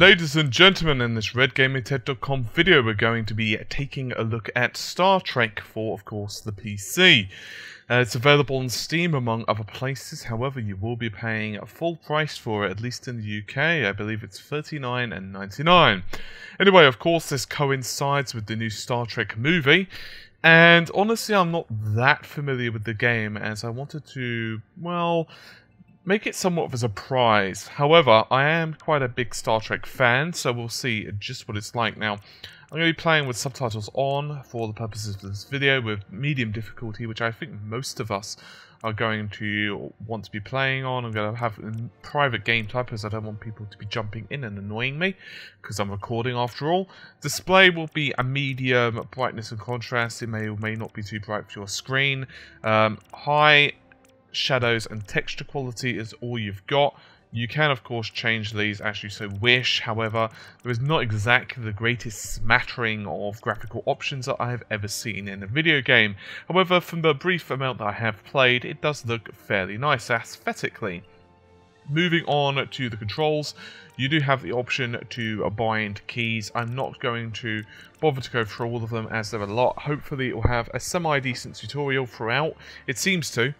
Ladies and gentlemen, in this RedGamingTech.com video we're going to be taking a look at Star Trek for, of course, the PC. It's available on Steam among other places, however you will be paying a full price for it, at least in the UK. I believe it's $39.99. Anyway, of course this coincides with the new Star Trek movie, and honestly I'm not that familiar with the game as I wanted to, well, make it somewhat of a surprise. However, I am quite a big Star Trek fan, so we'll see just what it's like. Now, I'm going to be playing with subtitles on for the purposes of this video with medium difficulty, which I think most of us are going to want to be playing on. I'm going to have a private game type as I don't want people to be jumping in and annoying me, because I'm recording after all. Display will be a medium brightness and contrast. It may or may not be too bright for your screen. High shadows and texture quality is all you've got. You can of course change these as you so wish, however there is not exactly the greatest smattering of graphical options that I have ever seen in a video game. However, from the brief amount that I have played, it does look fairly nice aesthetically. Moving on to the controls, you do have the option to bind keys. I'm not going to bother to go through all of them as there are a lot. Hopefully it will have a semi-decent tutorial throughout. It seems to.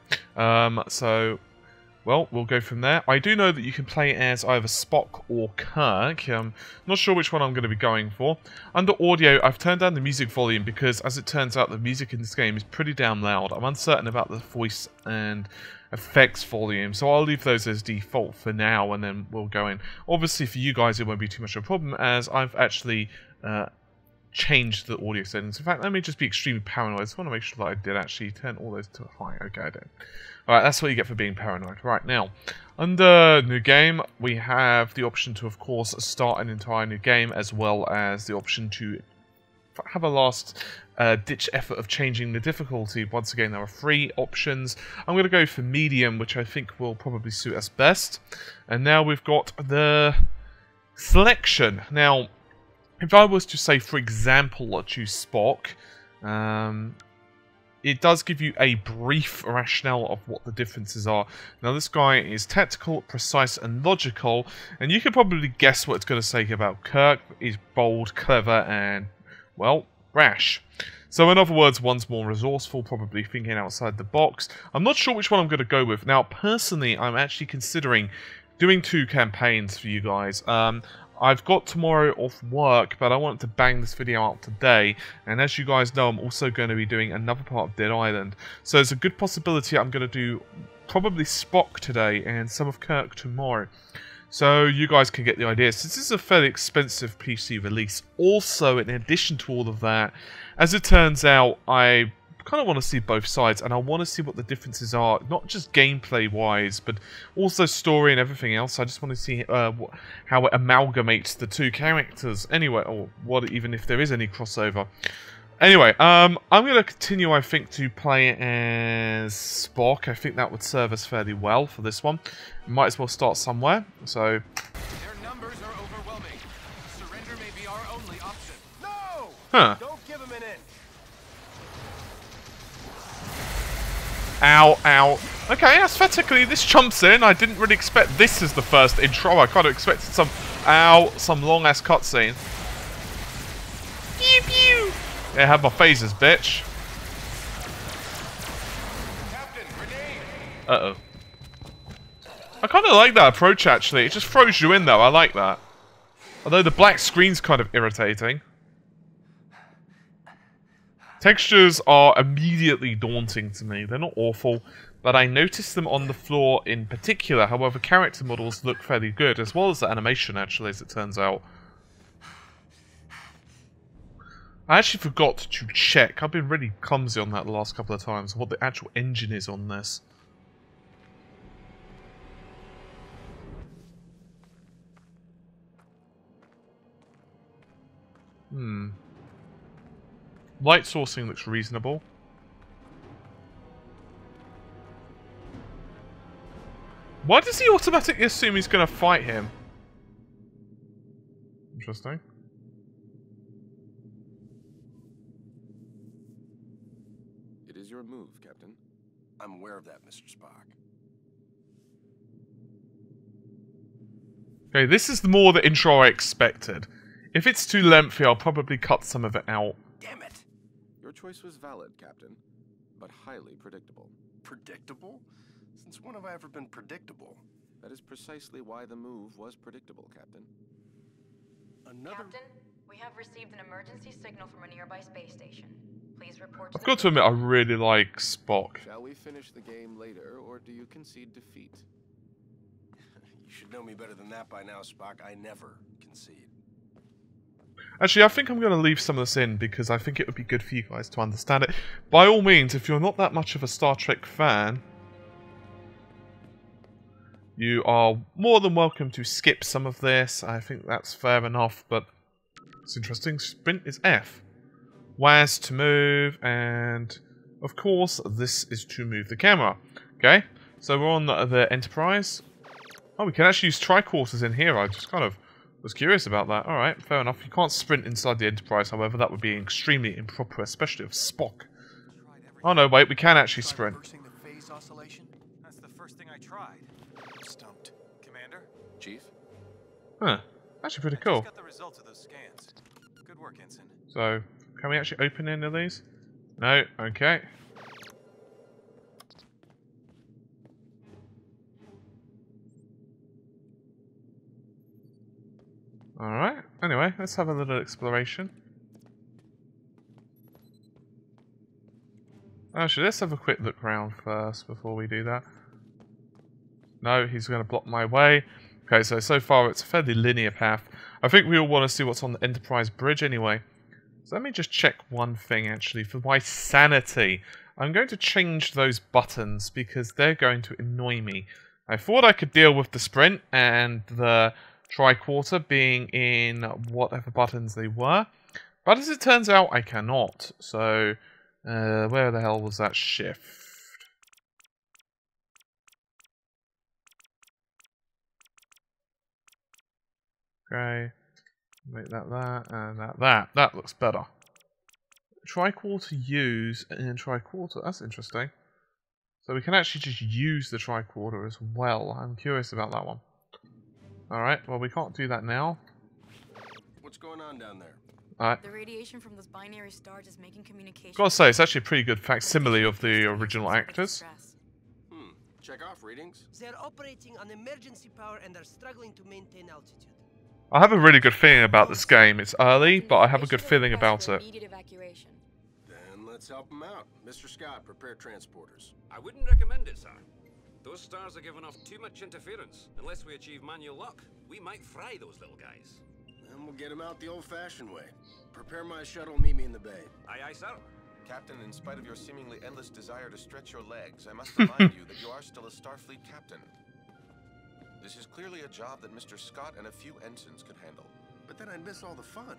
So, well, we'll go from there. I do know that you can play as either Spock or Kirk. I'm not sure which one I'm going to be going for. Under audio, I've turned down the music volume because, as it turns out, the music in this game is pretty damn loud. I'm uncertain about the voice and effects volume, so I'll leave those as default for now, and then we'll go in. Obviously, for you guys, it won't be too much of a problem, as I've actually changed the audio settings. In fact, let me just be extremely paranoid. I just want to make sure that I did actually turn all those to high. Okay, I did. Alright, that's what you get for being paranoid. Right, now, under New Game, we have the option to, of course, start an entire new game, as well as the option to have a last ditch effort of changing the difficulty. Once again, there are 3 options. I'm going to go for medium, which I think will probably suit us best. And now we've got the selection. Now, if I was to say, for example, choose Spock, it does give you a brief rationale of what the differences are. Now, this guy is tactical, precise, and logical, and you can probably guess what it's going to say about Kirk. He's bold, clever, and, well, rash. So in other words, one's more resourceful, probably thinking outside the box. I'm not sure which one I'm going to go with. Now, personally, I'm actually considering doing 2 campaigns for you guys. I've got tomorrow off work, but I wanted to bang this video out today. And as you guys know, I'm also going to be doing another part of Dead Island. So there's a good possibility I'm going to do probably Spock today and some of Kirk tomorrow. So you guys can get the idea. Since this is a fairly expensive PC release, also in addition to all of that, as it turns out, I kind of want to see both sides, and I want to see what the differences are, not just gameplay-wise, but also story and everything else. I just want to see how it amalgamates the 2 characters, anyway, or what, even if there is any crossover. Anyway, I'm going to continue, I think, to play as Spock. I think that would serve us fairly well for this one. Might as well start somewhere, so... Their numbers are overwhelming. Surrender may be our only option. No! Huh. Don't give them an inch. Ow, ow. Okay, aesthetically, this jumps in. I didn't really expect this as the first intro. I kind of expected some... Ow, some long-ass cutscene. Pew, pew! Yeah, have my phasers, bitch. Captain, grenade. Uh-oh. I kind of like that approach, actually. It just throws you in, though. I like that. Although the black screen's kind of irritating. Textures are immediately daunting to me. They're not awful, but I noticed them on the floor in particular. However, character models look fairly good, as well as the animation, actually, as it turns out. I actually forgot to check. I've been really clumsy on that the last couple of times, what the actual engine is on this. Light sourcing looks reasonable. Why does he automatically assume he's going to fight him? Interesting. It is your move, Captain. I'm aware of that, Mr. Spock. Okay, this is more the intro I expected. If it's too lengthy, I'll probably cut some of it out. Damn it! Your choice was valid, Captain, but highly predictable. Predictable? Since when have I ever been predictable? That is precisely why the move was predictable, Captain. Captain, we have received an emergency signal from a nearby space station. Please report to I've got to admit, I really like Spock. Shall we finish the game later, or do you concede defeat? You should know me better than that by now, Spock. I never concede. Actually, I think I'm going to leave some of this in because I think it would be good for you guys to understand it. By all means, if you're not that much of a Star Trek fan, you are more than welcome to skip some of this. I think that's fair enough, but it's interesting. Sprint is F. WAS to move, and of course, this is to move the camera. Okay, so we're on the Enterprise. Oh, we can actually use tricorders in here. I just kind of was curious about that. Alright, fair enough. You can't sprint inside the Enterprise, however, that would be extremely improper, especially of Spock. Oh no, wait, we can actually sprint. The phase oscillation? That's the first thing I tried. Stumped. Commander? Chief? Huh, actually pretty cool. Got the results of those scans. Good work, Ensign. So, can we actually open any of these? No, okay. Alright, anyway, let's have a little exploration. Actually, let's have a quick look around first before we do that. No, he's going to block my way. Okay, so far it's a fairly linear path. I think we all want to see what's on the Enterprise bridge anyway. So let me just check one thing actually, for my sanity. I'm going to change those buttons because they're going to annoy me. I thought I could deal with the sprint and the tricorder being in whatever buttons they were, but as it turns out I cannot. So where the hell was that shift? Okay, make that and that looks better. Tricorder use and tricorder, that's interesting. So we can actually just use the tricorder as well. I'm curious about that one. Alright, well we can't do that now. What's going on down there? The radiation from those binary stars is making communication. Gotta say, it's actually a pretty good facsimile of the original actors. Check off readings. They're operating on emergency power and are struggling to maintain altitude. I have a really good feeling about this game. It's early, but I have a good feeling about it. Then let's help them out. Mr. Scott, prepare transporters. I wouldn't recommend it, sir. Those stars are giving off too much interference. Unless we achieve manual lock, we might fry those little guys. Then we'll get them out the old-fashioned way. Prepare my shuttle, meet me in the bay. Aye, aye, sir. Captain, in spite of your seemingly endless desire to stretch your legs, I must remind you that you are still a Starfleet captain. This is clearly a job that Mr. Scott and a few ensigns could handle. But then I'd miss all the fun.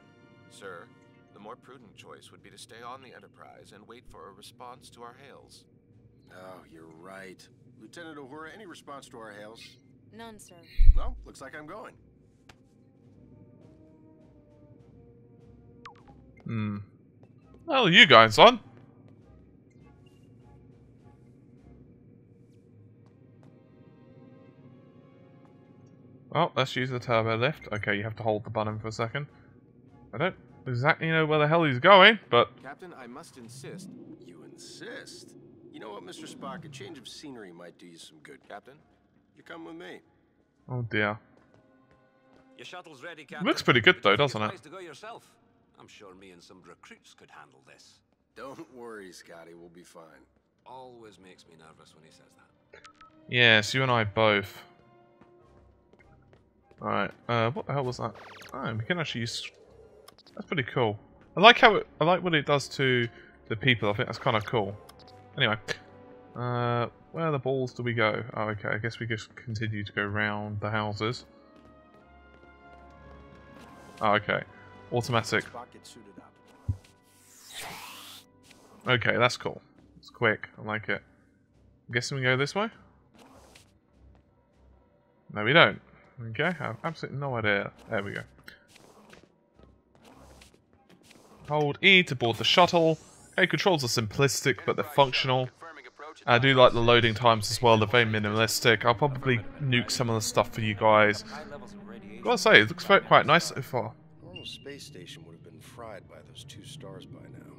Sir, the more prudent choice would be to stay on the Enterprise and wait for a response to our hails. Oh, you're right. Lieutenant Uhura, any response to our hails? None, sir. No, looks like I'm going. Well, you guys on? Well, let's use the turbo lift. Okay, you have to hold the button for a second. I don't exactly know where the hell he's going, but... Captain, I must insist. You insist? You know what, Mr. Spock? A change of scenery might do you some good, Captain. You come with me. Oh dear. Your shuttle's ready, Captain. Looks pretty good though, doesn't it? To go yourself. I'm sure me and some recruits could handle this. Don't worry, Scotty. We'll be fine. Always makes me nervous when he says that. Yes, you and I both. Alright, what the hell was that? Oh, we can actually use... That's pretty cool. I like what it does to the people. I think that's kind of cool. Anyway, where the balls do we go? Oh, okay. I guess we just continue to go around the houses. Oh, okay. Automatic. Okay, that's cool. It's quick. I like it. I'm guessing we go this way? No, we don't. Okay, I have absolutely no idea. There we go. Hold E to board the shuttle. Okay, controls are simplistic, but they're functional. I do like the loading times as well. They're very minimalistic. I'll probably nuke some of the stuff for you guys gotta say, it looks quite nice so far. A normal space station would have been fried by those 2 stars by now.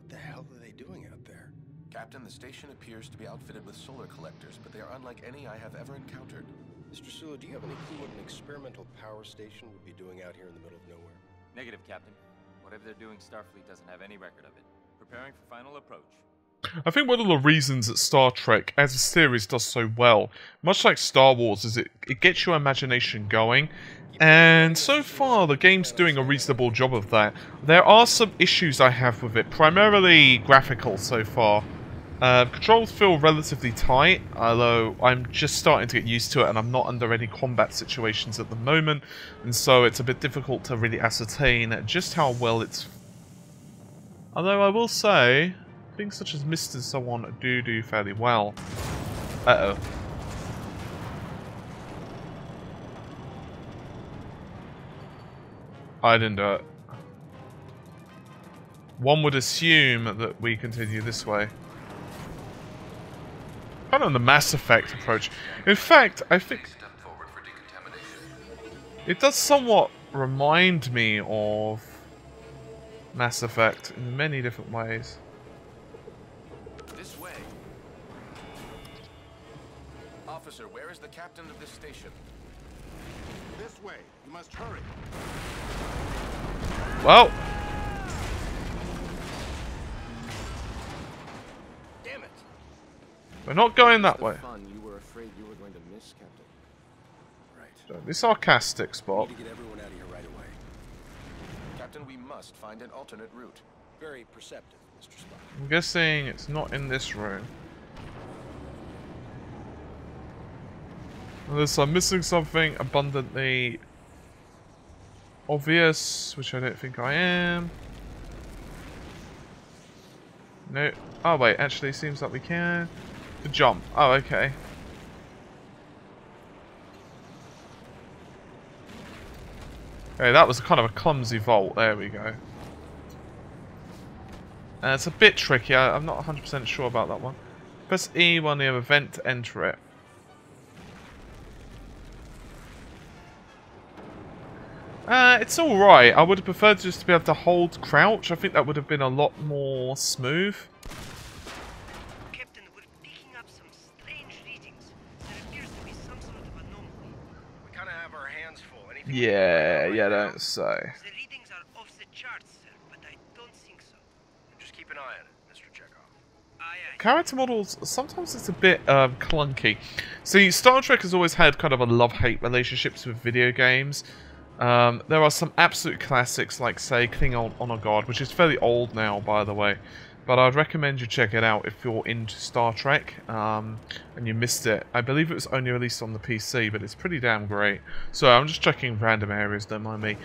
What the hell are they doing out there? Captain, the station appears to be outfitted with solar collectors, but they are unlike any I have ever encountered. Mr. Sulu, do you have any clue what an experimental power station would be doing out here in the middle of nowhere? Negative, Captain. Whatever they're doing, Starfleet doesn't have any record of it. Preparing for final approach. I think one of the reasons that Star Trek as a series does so well, much like Star Wars, is it gets your imagination going. And so far, the game's doing a reasonable job of that. There are some issues I have with it, primarily graphical so far. Controls feel relatively tight, although I'm just starting to get used to it and I'm not under any combat situations at the moment, and so it's a bit difficult to really ascertain just how well it's... Although I will say, things such as mist and so on do fairly well. Uh-oh. I didn't do it. One would assume that we continue this way. Kind of the Mass Effect approach. In fact, I think it does somewhat remind me of Mass Effect in many different ways. This way. Officer, where is the captain of this station? This way. You must hurry. Well, Damn it! we're not going that way. Fun you were afraid you were going to miss, Captain. Right. Don't be sarcastic, Spock. We need to get everyone out of here right away. Captain, we must find an alternate route. Very perceptive, Mr. Spock. I'm guessing it's not in this room. Unless I'm missing something abundantly obvious, which I don't think I am. No. Oh wait, actually seems like we can. To jump. Oh, okay. Okay, that was kind of a clumsy vault. There we go. It's a bit tricky. I'm not 100% sure about that one. Press E when you have a vent to enter it. It's alright. I would have preferred just to be able to hold crouch. I think that would have been a lot more smooth. Captain, we're picking up some strange readings. There appears to be some sort of anomaly. We kind of have our hands full. Anything Yeah, don't say. The readings are off the charts, sir, but I don't think so. Just keep an eye on it, Mr. Chekhov. Aye, aye. Character models, sometimes it's a bit clunky. See, Star Trek has always had kind of a love-hate relationships with video games. There are some absolute classics, like, say, Klingon Honor Guard, which is fairly old now, by the way. But I'd recommend you check it out if you're into Star Trek, and you missed it. I believe it was only released on the PC, but it's pretty damn great. So I'm just checking random areas, don't mind me.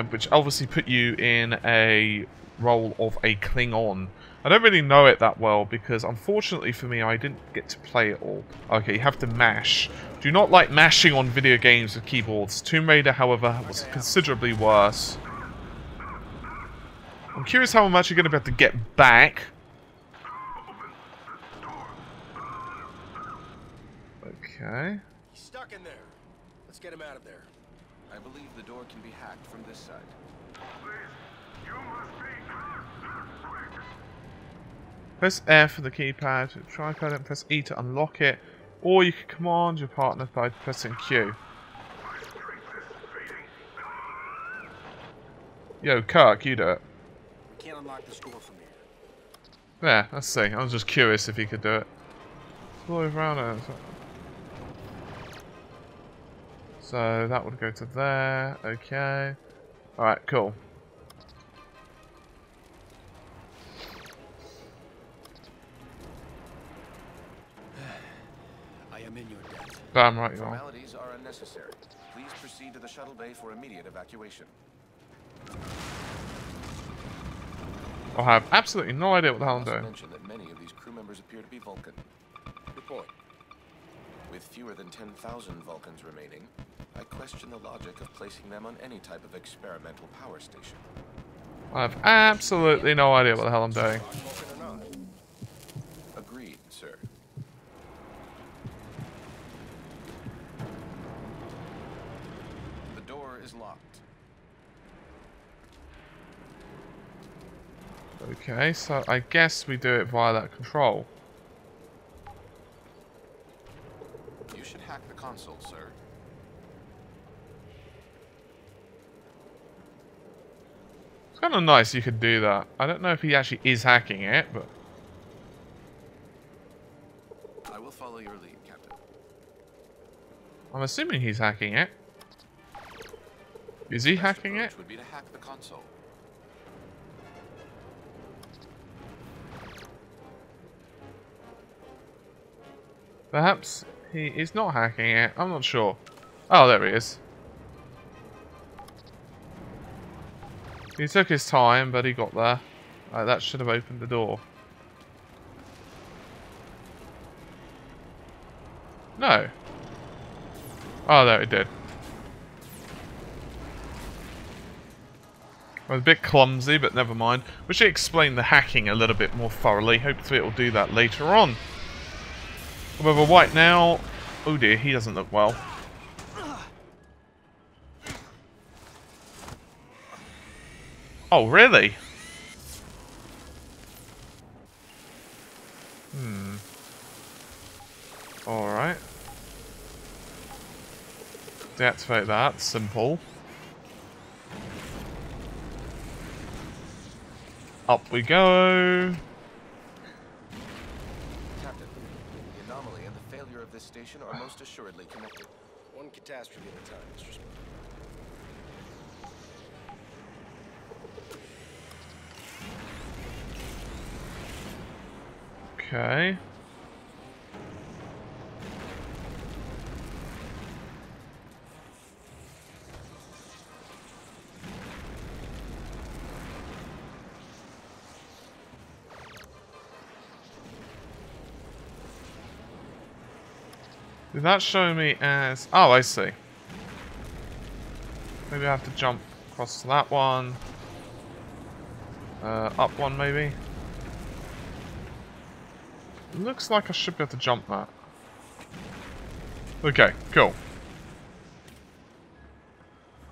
Which obviously put you in a role of a Klingon. I don't really know it that well, because unfortunately for me, I didn't get to play it all. Okay, you have to mash. Do not like mashing on video games with keyboards. Tomb Raider, however, was considerably worse. I'm curious how I'm actually going to be able to get back. Okay. He's stuck in there. Let's get him out of there. I believe the door can be hacked from this side. Press F for the keypad, tripod, and press E to unlock it. Or you can command your partner by pressing Q. Yo, Kirk, you do it. We can't unlock this door from here. There, let's see. I was just curious if he could do it. Explore around it. So that would go to there. Okay. Alright, cool. I am in your debt. Damn right you are. Formalities are unnecessary. Please proceed to the shuttle bay for immediate evacuation. I have absolutely no idea what the hell I'm I must doing. mention that many of these crew members appear to be Vulcan. Good point. With fewer than 10,000 Vulcans remaining, I question the logic of placing them on any type of experimental power station. I have absolutely no idea what the hell I'm doing. Vulcan or not. Agreed, sir. Okay, so I guess we do it via that control. You should hack the console, sir. It's kind of nice you could do that. I don't know if he actually is hacking it, but... I will follow your lead, Captain. I'm assuming he's hacking it. Is he hacking it? Would be to hack the console. Perhaps he is not hacking it. I'm not sure. Oh, there he is. He took his time, but he got there. That should have opened the door. No. Oh, there it did. Well, a bit clumsy, but never mind. We should explain the hacking a little bit more thoroughly. Hopefully it will do that later on. However, right now... Oh dear, he doesn't look well. Oh, really? Alright. Deactivate that. Simple. Up we go. Captain, the anomaly and the failure of this station are most assuredly connected. One catastrophe at a time, Mr. Spock. Okay. Did that show me as... Oh, I see. Maybe I have to jump across that one. Up one, maybe. Looks like I should be able to jump that. Okay, cool.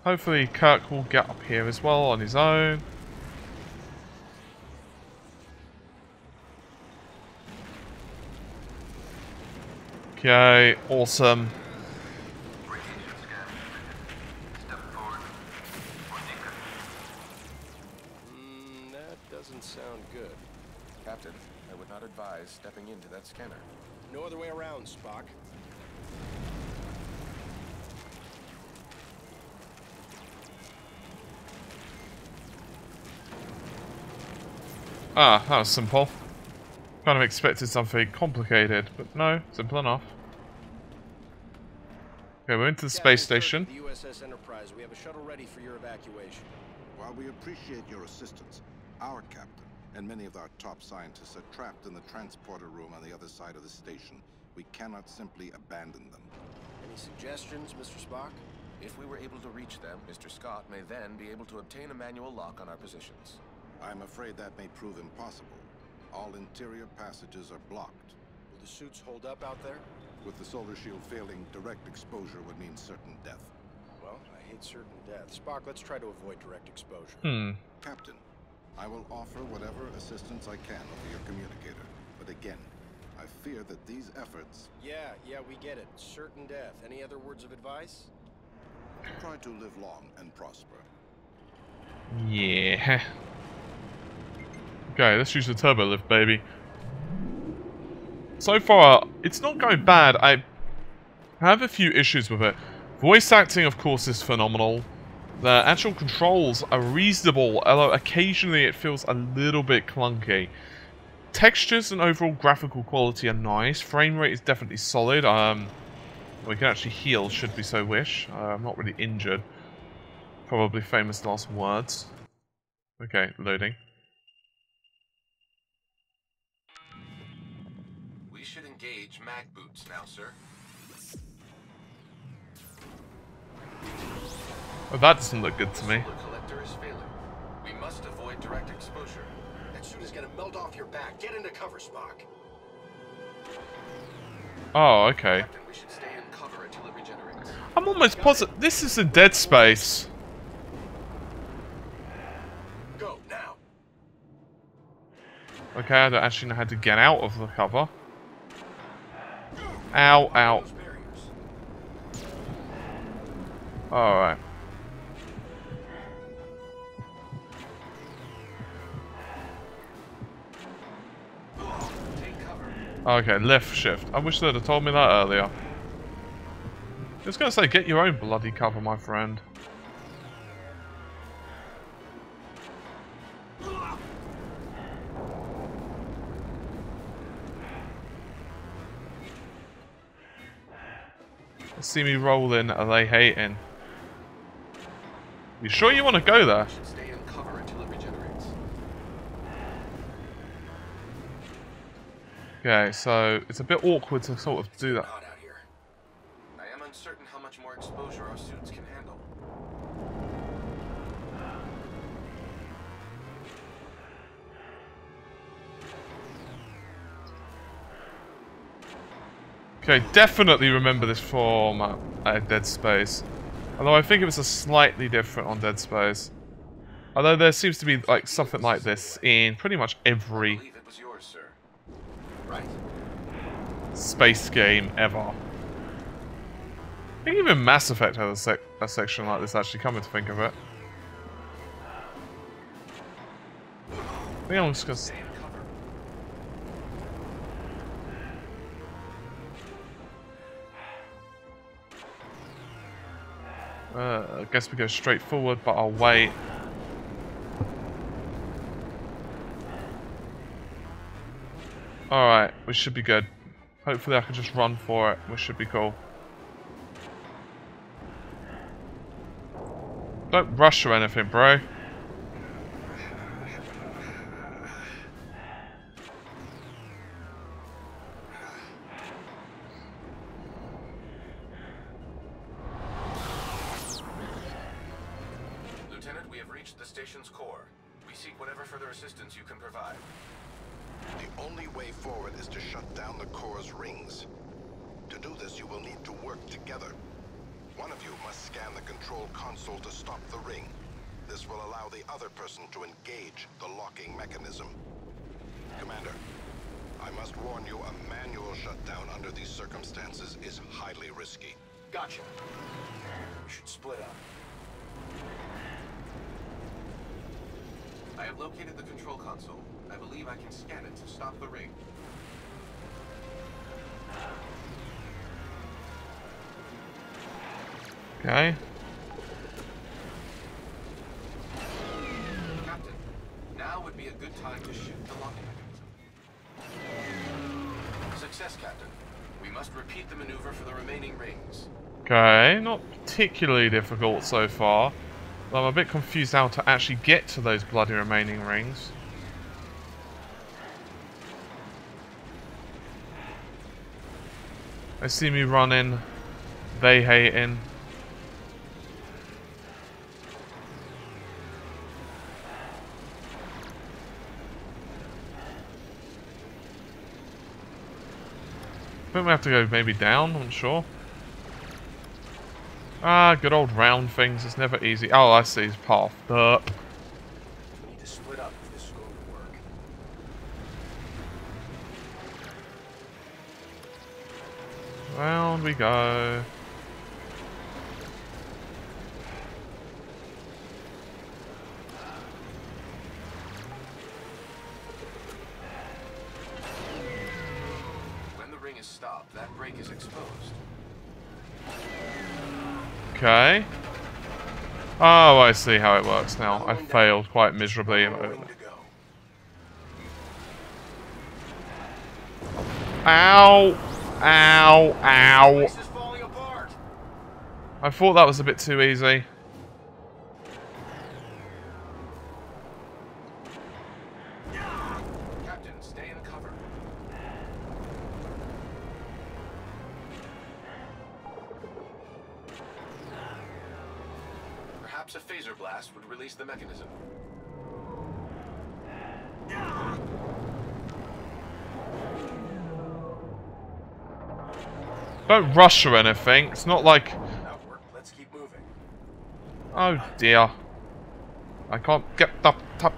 Hopefully Kirk will get up here as well on his own. Okay, awesome. That doesn't sound good. Captain, I would not advise stepping into that scanner. No other way around, Spock. Ah, that was simple. Kind of expected something complicated, but no, simple enough. Okay, we're into the space station. The USS Enterprise, we have a shuttle ready for your evacuation. While we appreciate your assistance, our captain and many of our top scientists are trapped in the transporter room on the other side of the station. We cannot simply abandon them. Any suggestions, Mr. Spock? If we were able to reach them, Mr. Scott may then be able to obtain a manual lock on our positions. I'm afraid that may prove impossible. All interior passages are blocked. Will the suits hold up out there? With the solar shield failing, direct exposure would mean certain death. Well, I hate certain death. Spock, let's try to avoid direct exposure. Captain, I will offer whatever assistance I can over your communicator. But again, I fear that these efforts... Yeah, we get it. Certain death. Any other words of advice? Try to live long and prosper. Yeah. Okay, let's use the turbo lift, baby. So far, it's not going bad. I have a few issues with it. Voice acting, of course, is phenomenal. The actual controls are reasonable, although occasionally it feels a little bit clunky. Textures and overall graphical quality are nice. Frame rate is definitely solid. We can actually heal, should we so wish. I'm not really injured. Probably famous last words. Okay, loading. We should engage mag boots now, sir. Oh, that doesn't look good to me. The collector is failing. We must avoid direct exposure. That suit is gonna melt off your back. Get into cover, Spock. Oh, okay. Captain, we should stay in cover until it regenerates. I'm almost positive this is in Dead Space. Go, now. Okay, I don't actually know how to get out of the cover. Ow, ow. Alright. Okay, left shift. I wish they'd have told me that earlier. I was gonna say, get your own bloody cover, my friend. See me rolling, are they hating? You sure you want to go there? Stay in cover until it regenerates. Okay, so it's a bit awkward to sort of do that. Hot out here. I am uncertain how much more exposure our suits can handle. Okay, definitely remember this from Dead Space. Although I think it was a slightly different on Dead Space. Although there seems to be like something like this in pretty much every space game ever. I think even Mass Effect has a section like this, actually, coming to think of it. I think I'm just gonna... I guess we go straight forward, but I'll wait. Alright, we should be good. Hopefully I can just run for it. We should be cool. Don't rush or anything, bro. Lieutenant, we have reached the station's core. We seek whatever further assistance you can provide. The only way forward is to shut down the core's rings. To do this, you will need to work together. One of you must scan the control console to stop the ring. This will allow the other person to engage the locking mechanism. Commander, I must warn you, a manual shutdown under these circumstances is highly risky. Gotcha. We should split up. I have located the control console. I believe I can scan it to stop the ring. Okay. Captain, now would be a good time to shift the locking mechanism. Success, Captain. We must repeat the maneuver for the remaining rings. Okay, not particularly difficult so far. But I'm a bit confused how to actually get to those bloody remaining rings. They see me running. They hating. I think we have to go maybe down, I'm not sure. Ah, good old round things, it's never easy. Oh, I see, it's path. Derp. We need to split up if this is going to work. Round we go. When the ring is stopped, that break is exposed. Okay. Oh, I see how it works now. I failed quite miserably. Ow! Ow! Ow! I thought that was a bit too easy. Captain, stay in cover. Perhaps a phaser blast would release the mechanism. Don't rush or anything. It's not like... Outwork. Let's keep moving. Oh dear. I can't get the top.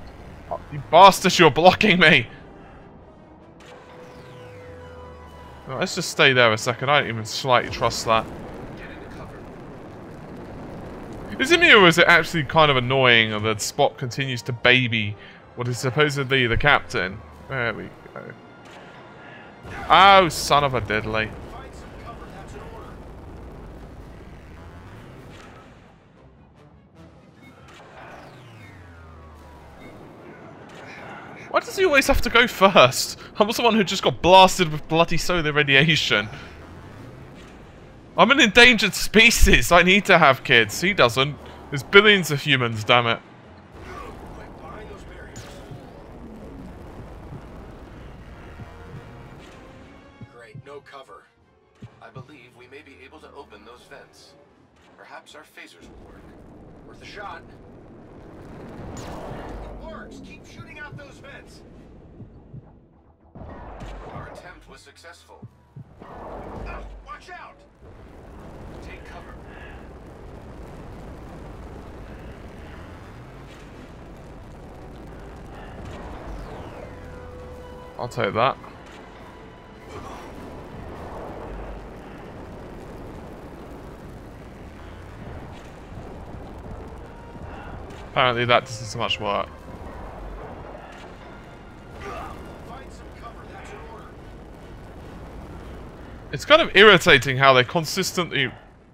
Oh, you bastards, you're blocking me! Well, let's just stay there a second. I don't even slightly trust that. Is it me, or is it actually kind of annoying that Spock continues to baby what is supposedly the captain? There we go. Oh, son of a diddly. Why does he always have to go first? I'm the one who just got blasted with bloody solar radiation. I'm an endangered species. I need to have kids. He doesn't. There's billions of humans, damn it. Great, no cover. I believe we may be able to open those vents. Perhaps our phasers will work. Worth a shot. It works! Keep shooting out those vents! Our attempt was successful. Oh, watch out! Take cover. I'll take that. Apparently that doesn't so much work. It's kind of irritating how they consistently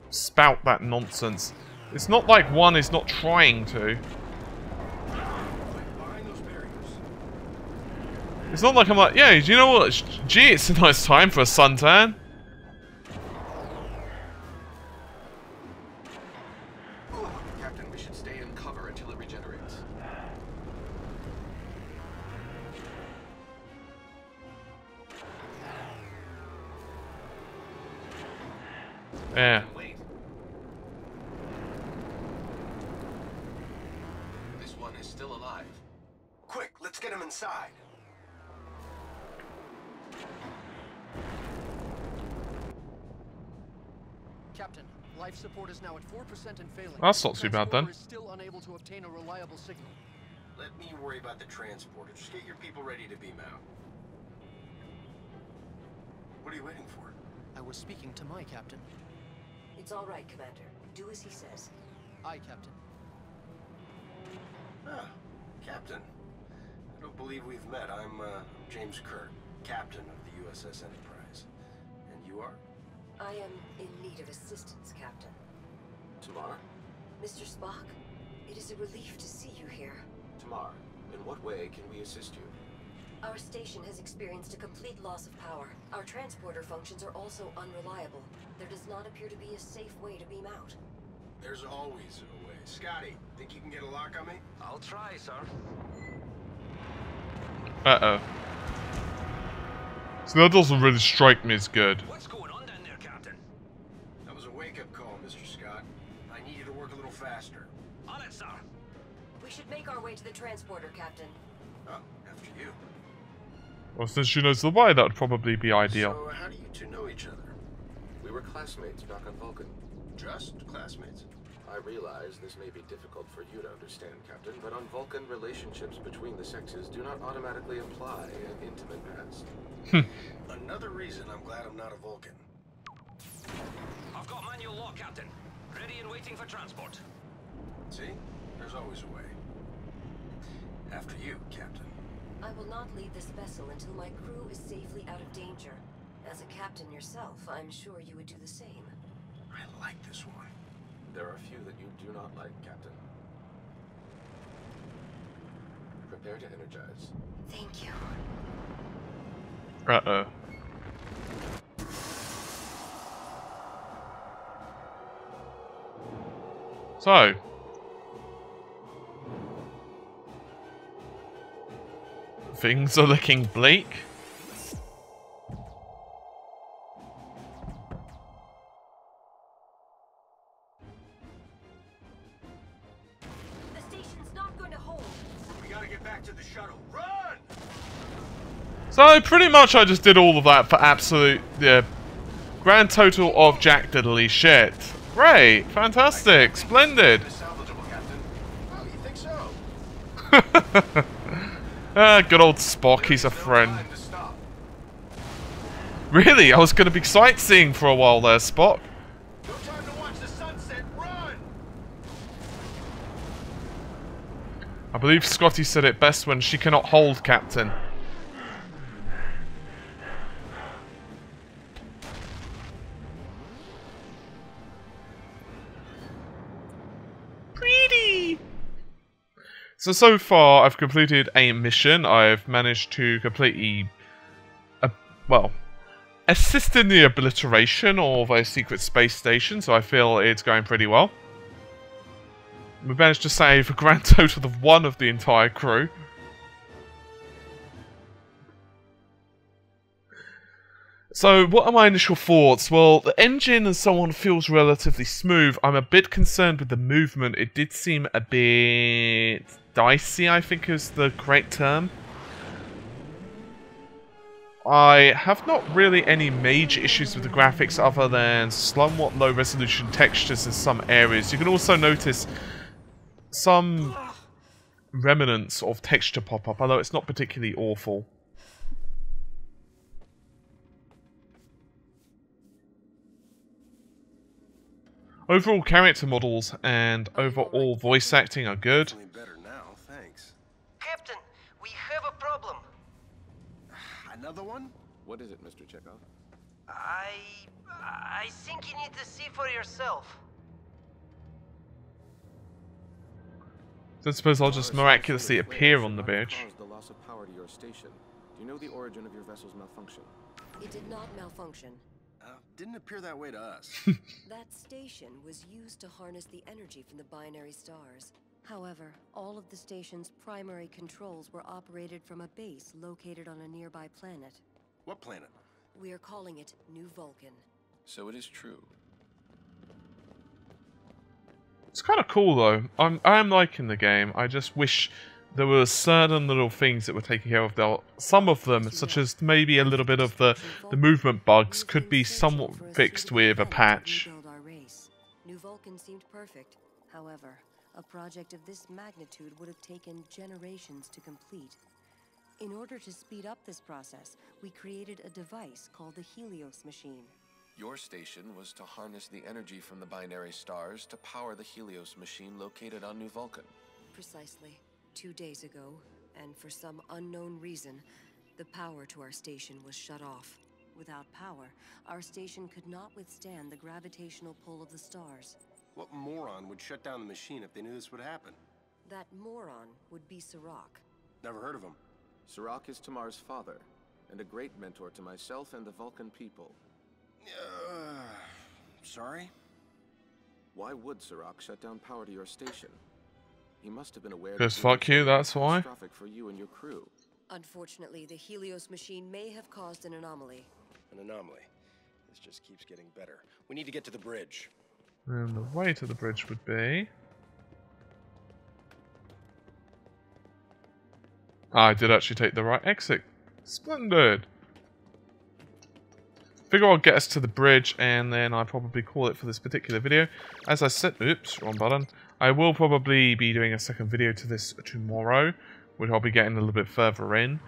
spout that nonsense. It's not like one is not trying to. It's not like I'm like, yeah, do you know what? Gee, it's a nice time for a suntan. Captain, we should stay in cover until it regenerates. Yeah. Wait. This one is still alive. Quick, let's get him inside. Captain, life support is now at 4% and failing. That's not too bad then. Is still unable to obtain a reliable signal. Let me worry about the transporter. Just get your people ready to beam out. What are you waiting for? I was speaking to my captain. It's all right, Commander. Do as he says. Aye, Captain. Ah, Captain. I don't believe we've met. I'm James Kirk, Captain of the USS Enterprise. And you are? I am in need of assistance, Captain. Tamar? Mr. Spock, it is a relief to see you here. Tamar, in what way can we assist you? Our station has experienced a complete loss of power. Our transporter functions are also unreliable. There does not appear to be a safe way to beam out. There's always a way. Scotty, think you can get a lock on me? I'll try, sir. Uh-oh. So that doesn't really strike me as good. What's going on down there, Captain? That was a wake-up call, Mr. Scott. I need you to work a little faster. On it, sir. We should make our way to the transporter, Captain. Oh, after you. Well, since she knows the way, that would probably be ideal. So, how do you two know each other? We were classmates back on Vulcan. Just classmates? I realize this may be difficult for you to understand, Captain, but on Vulcan, relationships between the sexes do not automatically imply an intimate past. Another reason I'm glad I'm not a Vulcan. I've got manual lock, Captain. Ready and waiting for transport. See? There's always a way. After you, Captain. I will not leave this vessel until my crew is safely out of danger. As a captain yourself, I'm sure you would do the same. I like this one. There are a few that you do not like, Captain. Prepare to energize. Thank you. Uh-oh. So. Things are looking bleak. The station's not going to hold. We gotta get back to the shuttle. Run! So pretty much I just did all of that for absolute, grand total of jack diddly shit. Great, fantastic, splendid. Oh, you think so? Good old Spock, he's a friend. Really? I was going to be sightseeing for a while there, Spock. No time to watch the sunset. Run! I believe Scotty said it best when she cannot hold, Captain. Pretty! So far, I've completed a mission. I've managed to completely, well, assist in the obliteration of a secret space station, so I feel it's going pretty well. We managed to save a grand total of 1 of the entire crew. So, what are my initial thoughts? Well, the engine and so on feels relatively smooth. I'm a bit concerned with the movement. It did seem a bit dicey, I think is the correct term. I have not really any major issues with the graphics other than somewhat low resolution textures in some areas. You can also notice some remnants of texture pop up, although it's not particularly awful. Overall character models and overall voice acting are good. Better now, thanks. Captain, we have a problem. Another one? What is it, Mr. Chekhov? I think you need to see for yourself. So I suppose I'll just miraculously appear on the bridge. Caused the loss of power to your station. Do you know the origin of your vessel's malfunction? It did not malfunction. Didn't appear that way to us. That station was used to harness the energy from the binary stars. However, all of the station's primary controls were operated from a base located on a nearby planet. What planet? We are calling it New Vulcan. So it is true. It's kind of cool though. I'm liking the game. I just wish there were certain little things that were taken care of there. Some of them, such as maybe a little bit of the movement bugs, could be somewhat fixed with a patch. New Vulcan seemed perfect. However, a project of this magnitude would have taken generations to complete. In order to speed up this process, we created a device called the HELIOS machine. Your station was to harness the energy from the binary stars to power the HELIOS machine located on New Vulcan. Precisely. 2 days ago, and for some unknown reason, the power to our station was shut off. Without power, our station could not withstand the gravitational pull of the stars. What moron would shut down the machine if they knew this would happen? That moron would be Sirach. Never heard of him. Sirach is Tamar's father, and a great mentor to myself and the Vulcan people. Sorry? Why would Sirach shut down power to your station? He must have been aware Because fuck you, that's why. For you and your crew. Unfortunately, the HELIOS machine may have caused an anomaly. An anomaly. This just keeps getting better. We need to get to the bridge. And the way to the bridge would be... I did actually take the right exit. Splendid. Figure I'll get us to the bridge and then I'll probably call it for this particular video. As I said, oops, wrong button. I will probably be doing a second video to this tomorrow, which I'll be getting a little bit further in.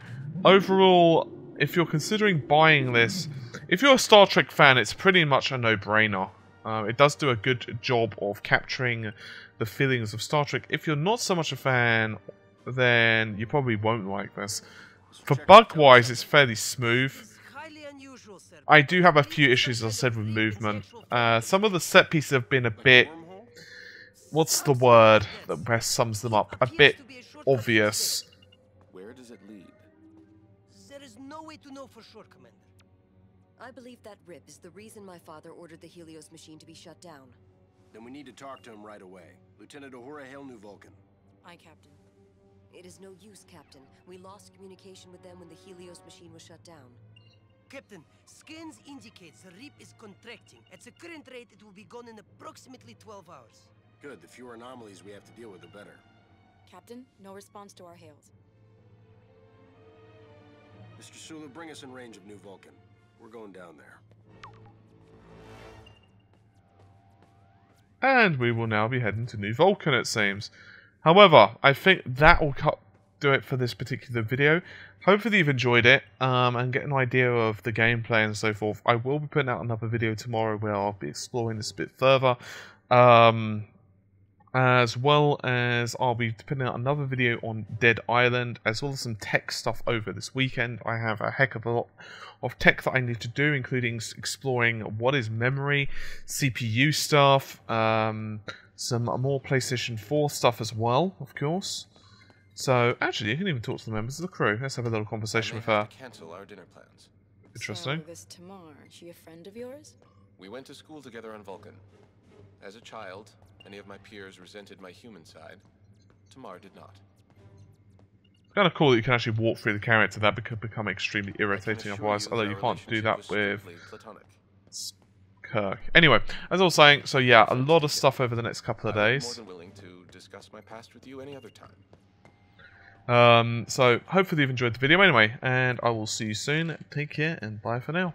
Overall, if you're considering buying this, if you're a Star Trek fan, it's pretty much a no-brainer. It does do a good job of capturing the feelings of Star Trek. If you're not so much a fan, then you probably won't like this. For bug-wise, it's fairly smooth. I do have a few issues, as I said, with movement. Some of the set pieces have been a bit... What's the word that best sums them up? A bit obvious. Where does it lead? There is no way to know for sure, Commander. I believe that rip is the reason my father ordered the HELIOS machine to be shut down. Then we need to talk to him right away. Lieutenant Uhura, hail New Vulcan. Aye, Captain. It is no use, Captain. We lost communication with them when the HELIOS machine was shut down. Captain, scans indicate the rip is contracting. At the current rate, it will be gone in approximately 12 hours. Good. The fewer anomalies we have to deal with, the better. Captain, no response to our hails. Mr. Sulu, bring us in range of New Vulcan. We're going down there. And we will now be heading to New Vulcan, it seems. However, I think that will do it for this particular video. Hopefully you've enjoyed it and get an idea of the gameplay and so forth. I will be putting out another video tomorrow where I'll be exploring this a bit further. As well as I'll be putting out another video on Dead Island, as well as some tech stuff over this weekend. I have a heck of a lot of tech that I need to do, including exploring what is memory, CPU stuff, some more PlayStation 4 stuff as well, of course. So, actually, you can even talk to the members of the crew. Let's have a little conversation with her. Cancel our dinner plans. Interesting. So, this Tamar, she a friend of yours? We went to school together on Vulcan. As a child, any of my peers resented my human side. Tamar did not. Kind of cool that you can actually walk through the character. That could become extremely irritating otherwise, although you can't do that with Kirk. Anyway, as I was saying, so yeah, a lot of stuff over the next couple of days. I'm more than willing to discuss my past with you any other time. So hopefully you've enjoyed the video anyway, and I will see you soon. Take care and bye for now.